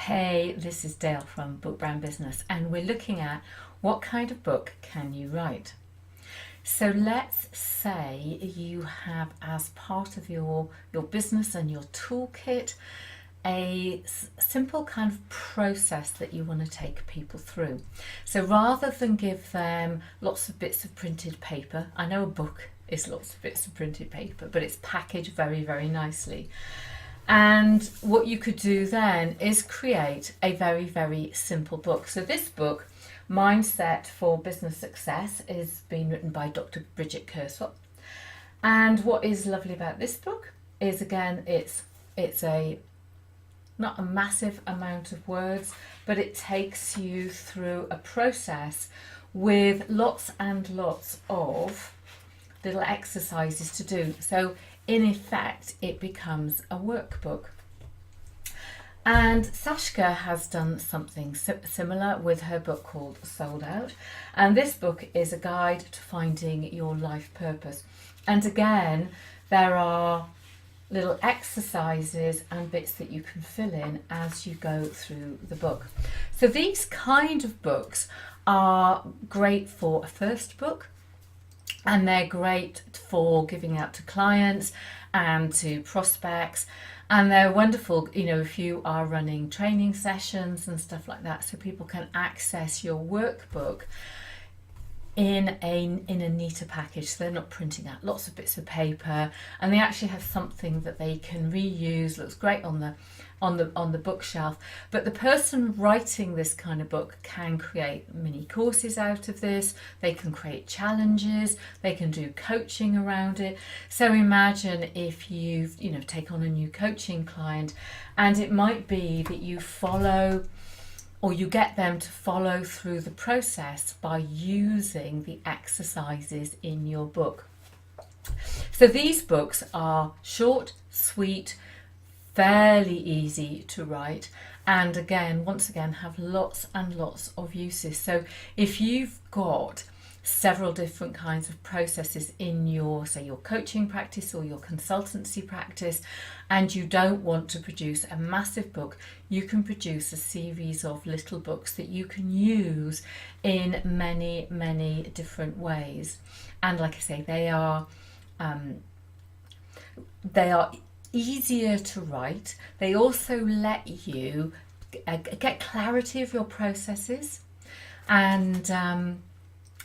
Hey, this is Dale from Book Brand Business, and we're looking at what kind of book can you write. So let's say you have, as part of your business and your toolkit, a simple kind of process that you want to take people through. So rather than give them lots of bits of printed paper, I know a book is lots of bits of printed paper, but it's packaged very, very nicely. And what you could do then is create a very, very simple book. So this book, Mindset for Business Success, is being written by Dr. Bridget Kursop. And what is lovely about this book is, again, it's a not a massive amount of words, but it takes you through a process with lots and lots of little exercises to do. So in effect, it becomes a workbook. And Sashka has done something similar with her book called Sold Out. And this book is a guide to finding your life purpose. And again, there are little exercises and bits that you can fill in as you go through the book. So these kind of books are great for a first book, and they're great for giving out to clients and to prospects, and they're wonderful, if you are running training sessions and stuff like that, so people can access your workbook in a neater package. So they're not printing out lots of bits of paper, and they actually have something that they can reuse. Looks great on the bookshelf. But the person writing this kind of book can create mini courses out of this. They can create challenges. They can do coaching around it. So imagine if you've take on a new coaching client, and it might be that you follow, or you get them to follow through the process by using the exercises in your book. So these books are short, sweet, fairly easy to write, and once again have lots and lots of uses. So if you've got several different kinds of processes in your coaching practice or your consultancy practice, and you don't want to produce a massive book, you can produce a series of little books that you can use in many, many different ways. And like I say, they are easier to write. They also let you get clarity of your processes, and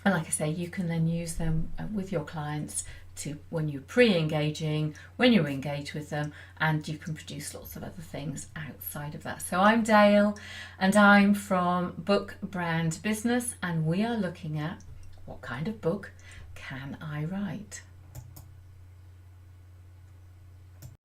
like I say, you can then use them with your clients to when you're pre-engaging, when you engage with them, and you can produce lots of other things outside of that. So I'm Dale, and I'm from Book Brand Business, and we are looking at what kind of book can I write.